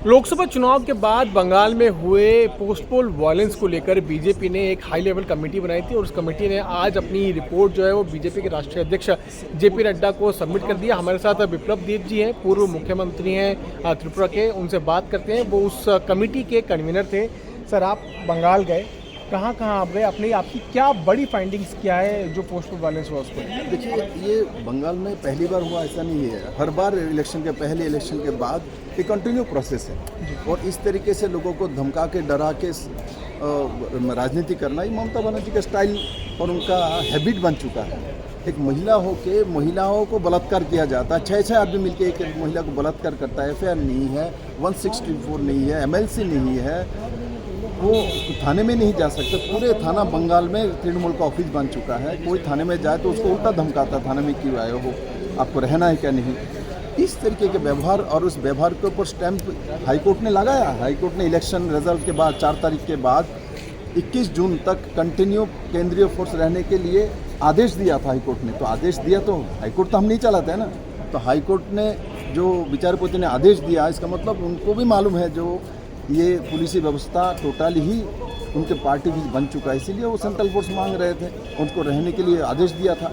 लोकसभा चुनाव के बाद बंगाल में हुए पोस्ट पोल वायलेंस को लेकर बीजेपी ने एक हाई लेवल कमेटी बनाई थी और उस कमेटी ने आज अपनी रिपोर्ट जो है वो बीजेपी के राष्ट्रीय अध्यक्ष जेपी नड्डा को सबमिट कर दिया। हमारे साथ विप्लव देव जी हैं, पूर्व मुख्यमंत्री हैं त्रिपुरा के, उनसे बात करते हैं। वो उस कमेटी के कन्वीनर थे। सर, आप बंगाल गए, कहाँ आप गए, अपनी आपकी क्या बड़ी फाइंडिंग्स क्या है जो पोस्ट पोल वायलेंस हुआ उसको? देखिए, ये बंगाल में पहली बार हुआ ऐसा नहीं है। हर बार इलेक्शन के पहले, इलेक्शन के बाद एक कंटिन्यू प्रोसेस है और इस तरीके से लोगों को धमका के, डरा के राजनीति करना ही ममता बनर्जी का स्टाइल और उनका हैबिट बन चुका है। एक महिला हो के महिलाओं को बलात्कार किया जाता है, 6 आदमी मिलकर एक महिला को बलात्कार करता है। FIR नहीं है, 164 नहीं है, MLC नहीं है, वो थाने में नहीं जा सकते। पूरे थाना बंगाल में तृणमूल का ऑफिस बन चुका है। कोई थाने में जाए तो उसको उल्टा धमकाता, थाने में क्यों आए हो, आपको रहना है क्या नहीं। इस तरीके के व्यवहार और उस व्यवहार के ऊपर स्टैंप हाईकोर्ट ने लगाया। हाईकोर्ट ने इलेक्शन रिजल्ट के बाद 4 तारीख के बाद 21 जून तक कंटिन्यू केंद्रीय फोर्स रहने के लिए आदेश दिया था हाईकोर्ट ने। तो आदेश दिया तो हाईकोर्ट तो हम नहीं चलाते हैं ना, तो हाईकोर्ट ने जो विचारपति ने आदेश दिया, इसका मतलब उनको भी मालूम है जो ये पुलिस व्यवस्था टोटली ही उनके पार्टी भी बन चुका है, इसीलिए वो सेंट्रल फोर्स मांग रहे थे, उनको रहने के लिए आदेश दिया था।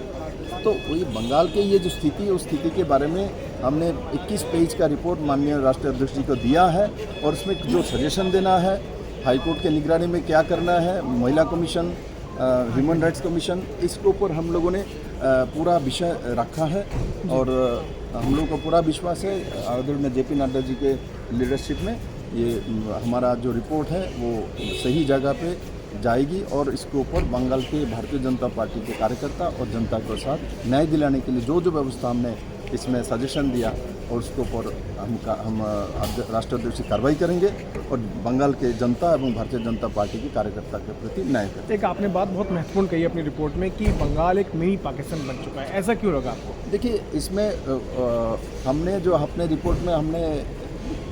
तो वही बंगाल के ये जो स्थिति है, उस स्थिति के बारे में हमने 21 पेज का रिपोर्ट माननीय राष्ट्रीय अध्यक्ष जी को दिया है और उसमें जो सजेशन देना है, हाईकोर्ट के निगरानी में क्या करना है, महिला कमीशन, ह्यूमन राइट्स कमीशन, इसके ऊपर हम लोगों ने पूरा विषय रखा है और हम लोगों को पूरा विश्वास है आदरणीय जेपी नड्डा जी के लीडरशिप में ये हमारा जो रिपोर्ट है वो सही जगह पे जाएगी और इसके ऊपर बंगाल के भारतीय जनता पार्टी के कार्यकर्ता और जनता के साथ न्याय दिलाने के लिए जो व्यवस्था हमने इसमें सजेशन दिया और उसके ऊपर हम राष्ट्रीय अध्यक्ष से कार्रवाई करेंगे और बंगाल के जनता एवं भारतीय जनता पार्टी के कार्यकर्ता के प्रति न्याय करेंगे। एक आपने बात बहुत महत्वपूर्ण कही अपनी रिपोर्ट में कि बंगाल एक मिनी पाकिस्तान बन चुका है, ऐसा क्यों लगा आपको? देखिए, इसमें हमने जो अपने रिपोर्ट में हमने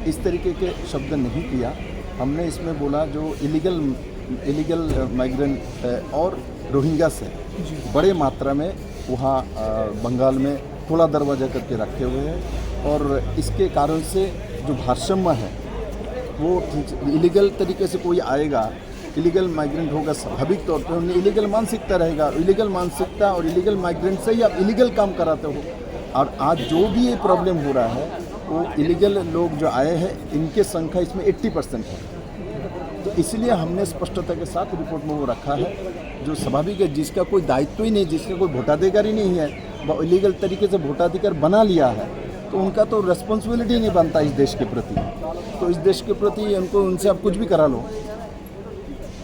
इस तरीके के शब्द नहीं किया। हमने इसमें बोला जो इलीगल माइग्रेंट और रोहिंग्यास है बड़े मात्रा में वहाँ बंगाल में खुला दरवाजा करके रखे हुए हैं और इसके कारण से जो भारसाम्य है वो इलीगल तरीके से कोई आएगा, इलीगल माइग्रेंट होगा, स्वाभाविक तौर पर उन्हें इलीगल मानसिकता रहेगा। इलीगल मानसिकता और इलीगल माइग्रेंट से ही आप इलीगल काम कराते हो और आज जो भी ये प्रॉब्लम हो रहा है वो इलीगल लोग जो आए हैं इनके संख्या इसमें 80% है। तो इसलिए हमने स्पष्टता के साथ रिपोर्ट में वो रखा है जो स्वाभाविक है, जिसका कोई दायित्व ही नहीं, जिसका कोई वोटाधिकार ही नहीं है, वो इलीगल तरीके से वोटाधिकार बना लिया है, तो उनका तो रिस्पॉन्सिबिलिटी नहीं बनता इस देश के प्रति। तो इस देश के प्रति उनको उनसे आप कुछ भी करा लो,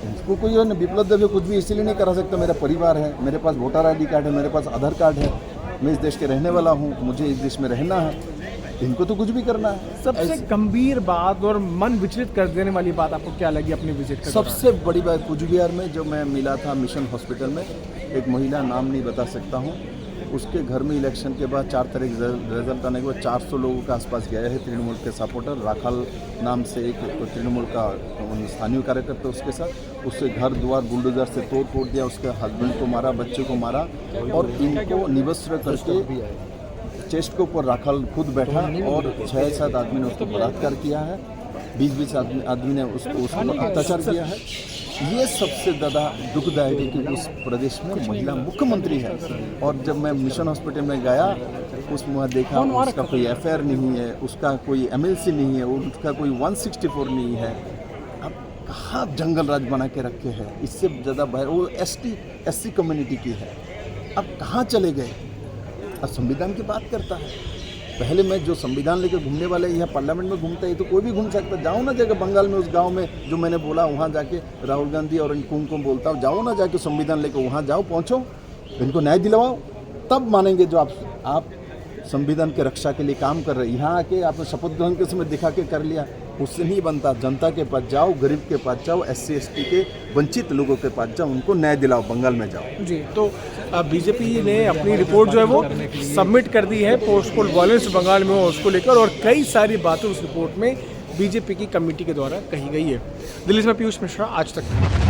उनको कोई विप्लव देव कुछ भी इसीलिए नहीं करा सकता। मेरा परिवार है, मेरे पास वोटर ID कार्ड है, मेरे पास आधार कार्ड है, मैं इस देश के रहने वाला हूँ, मुझे इस देश में रहना है, इनको तो कुछ भी करना है। सबसे गंभीर बात और मन विचलित कर देने वाली बात आपको क्या लगी अपनी विजिट के? सबसे बड़ी बात कुचबिहार में जो मैं मिला था मिशन हॉस्पिटल में, एक महिला, नाम नहीं बता सकता हूँ, उसके घर में इलेक्शन के बाद 4 तारीख रिजल्ट आने के बाद 400 लोगों के आसपास गए हैं तृणमूल के सपोर्टर। राखाल नाम से एक तृणमूल का स्थानीय कार्यकर्ता, उसके साथ उससे घर द्वार बुलडोजर से तोड़ दिया, उसके हस्बैंड को मारा, बच्चे को मारा और इनको निवस्त्र करके चेस्ट के ऊपर राखाल खुद बैठा और 6-7 आदमी ने उसको बलात्कार किया है, 20 आदमी ने उसको अत्याचार किया है। ये सबसे ज़्यादा दुखदायक है कि उस प्रदेश में महिला मुख्यमंत्री है। और जब मैं मिशन हॉस्पिटल में गया उसमें देखा उसका कोई FIR नहीं है, उसका कोई MLC नहीं है, उसका कोई 164 नहीं है। अब कहाँ जंगल राज बना के रखे हैं, इससे ज़्यादा बाहर वो SC कम्युनिटी की है। अब कहाँ चले गए? अब संविधान की बात करता है। पहले मैं जो संविधान लेकर घूमने वाले यहाँ पार्लियामेंट में घूमता है, तो कोई भी घूम सकता। जाओ ना जाकर बंगाल में उस गांव में जो मैंने बोला, वहाँ जाके राहुल गांधी और इनको बोलता हूँ, जाओ ना जाके संविधान लेकर वहाँ जाओ, पहुँचो, इनको न्याय दिलवाओ, तब मानेंगे जो आप संविधान की रक्षा के लिए काम कर रहे हैं। यहाँ आके आपने शपथ ग्रहण के समय दिखा के कर लिया, उससे नहीं बनता। जनता के पास जाओ, गरीब के पास जाओ, SC ST के वंचित लोगों के पास जाओ, उनको न्याय दिलाओ, बंगाल में जाओ। जी, तो बीजेपी ने अपनी रिपोर्ट जो है वो सबमिट कर दी है पोस्ट पोल वायलेंस बंगाल में हो उसको लेकर और कई सारी बातें उस रिपोर्ट में बीजेपी की कमेटी के द्वारा कही गई है। दिल्ली से मैं पीयूष मिश्रा, आज तक।